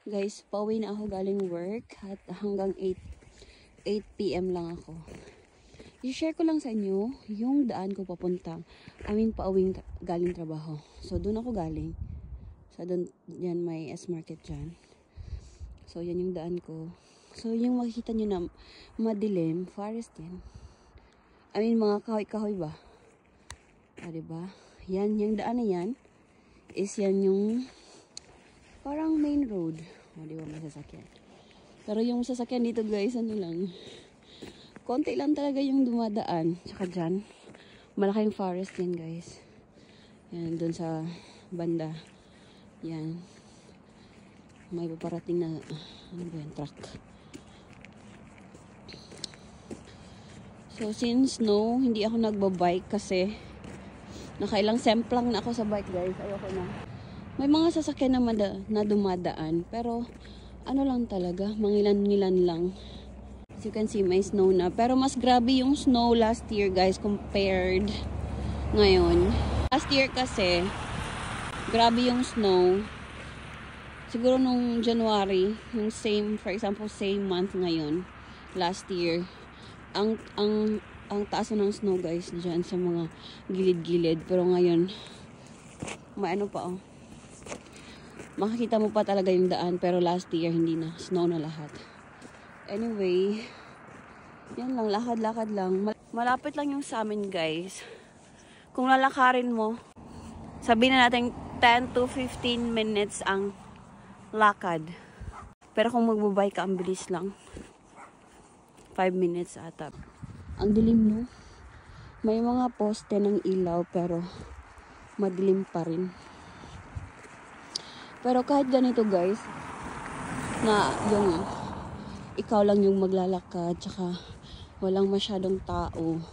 Guys, pauwi na ako galing work at hanggang 8 PM lang ako. I-share ko lang sa inyo yung daan ko papuntang. Pauwing galing trabaho. So, doon ako galing. So, doon, yan may S-Market dyan. So, yan yung daan ko. So, yung makikita nyo na madilim, forest yan. Mga kahoy-kahoy ba? Diba? Yan, yung daan na yan, is yan yung parang main road. Diba may sasakyan. Pero yung sasakyan dito guys, ano lang, konti lang talaga yung dumadaan. Tsaka dyan, malaking forest yan guys. Yan, dun sa banda. Yan. May paparating na, truck. So, since no, hindi ako nagbabike kasi nakailang semplang na ako sa bike guys. Ayoko na. May mga sasakyan na dumadaan. Pero, ano lang talaga, mangilan-ngilan lang. As you can see, may snow na. Pero mas grabe yung snow last year guys compared ngayon. Last year kasi, grabe yung snow. Siguro nung January, yung same, for example, same month ngayon, last year, ang taas ng snow guys dyan sa mga gilid-gilid. Pero ngayon, may ano pa oh. Makikita mo pa talaga yung daan, pero last year hindi na, snow na lahat. Anyway, yan lang, lakad-lakad lang. Malapit lang yung sa amin guys. Kung lalakarin mo, sabihin na natin 10 to 15 minutes ang lakad. Pero kung magbabike ka, ang bilis lang. 5 minutes ata. Ang dilim no? May mga poste ng ilaw pero madilim pa rin. Pero kahit ganito guys, na yung ikaw lang yung maglalakad, tsaka walang masyadong tao,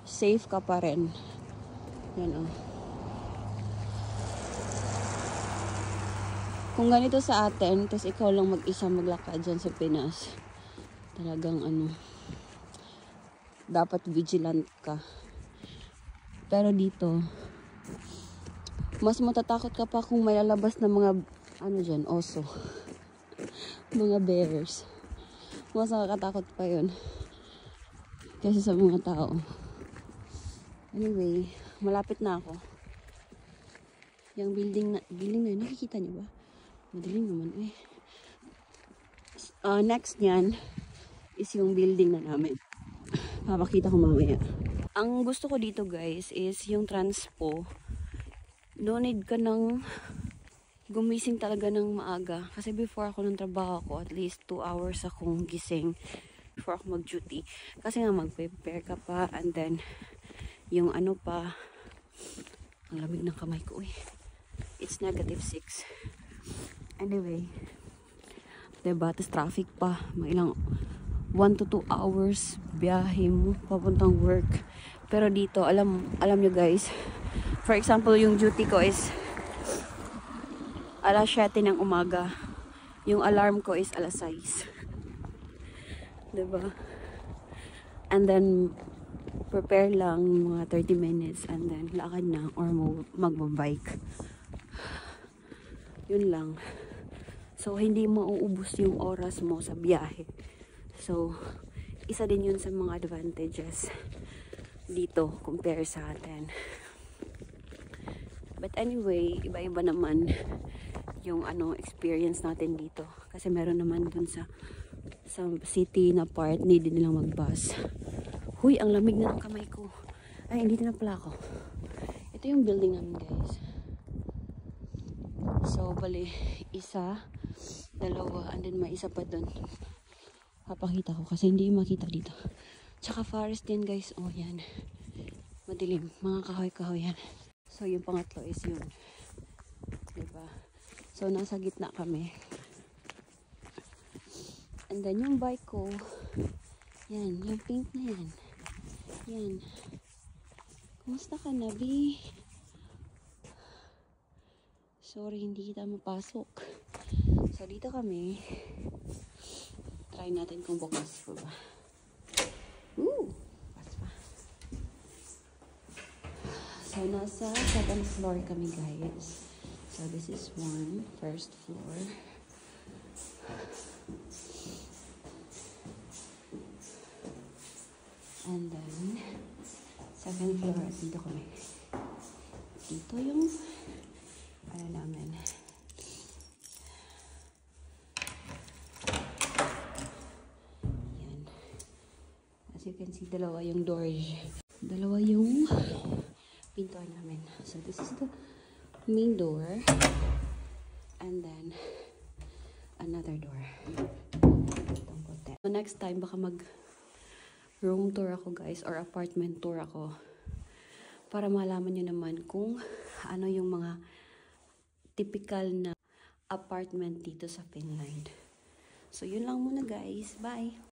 safe ka pa rin. Yan oh. Kung ganito sa atin, tapos ikaw lang mag-isa maglakad dyan sa Pinas, talagang dapat vigilant ka. Pero dito, mas matatakot ka pa kung may lalabas na mga dyan, oso. Mga bears. Mas nakakatakot pa yun kaysa sa mga tao. Anyway, malapit na ako. Yung building na yun, nakikita niyo ba? Madilim naman eh. Next nyan is yung building na namin. Papakita ko mamaya. Ang gusto ko dito guys is yung transpo. No need ka nang gumising talaga ng maaga. Kasi before ako ng trabaho ko, at least 2 hours akong gising before ako mag-duty. Kasi nga mag-prepare ka pa, and then yung pa, ang lamig ng kamay ko eh. It's -6. Anyway, diba? Tapos traffic pa. May ilang 1 to 2 hours biyahe mo papuntang work. Pero dito, alam nyo guys, for example, yung duty ko is alas 7 ng umaga. Yung alarm ko is alas 6. Diba? And then, prepare lang mga 30 minutes and then lakad na or magbabike. Yun lang. So, hindi mauubos yung oras mo sa biyahe. So, isa din yun sa mga advantages dito compare sa atin. But anyway, iba-iba naman yung experience natin dito. Kasi meron naman dun sa city na part, need din nilang mag-bus. Huy, ang lamig na ng kamay ko. Ay, hindi na pala ako. Ito yung building namin, guys. So, bali, isa, dalawa, and then may isa pa dun. Papakita ko kasi hindi makita dito. Tsaka forest din, guys. Oh, yan. Madilim. Mga kahoy-kahoy yan. So, yung pangatlo is yun. Diba? So, nasa gitna kami. And then, yung bike ko, yan. Yung pink na yan. Yan. Kumusta ka, Nabi? Sorry, hindi kita mapasok. So, dito kami. Try natin kung bukas pa ba. Bukas pa. So, nasa 7th floor kami, guys. So this is one, first floor. And then, second floor, dito kami. Dito yung, ano namin. Yan. As you can see, dalawa yung doors. Dalawa yung pintuan namin. So this is the main door. And then, another door. So next time, baka room tour ako guys, or apartment tour ako, para malaman nyo naman kung ano yung mga typical na apartment dito sa Finland. So yun lang muna guys, bye!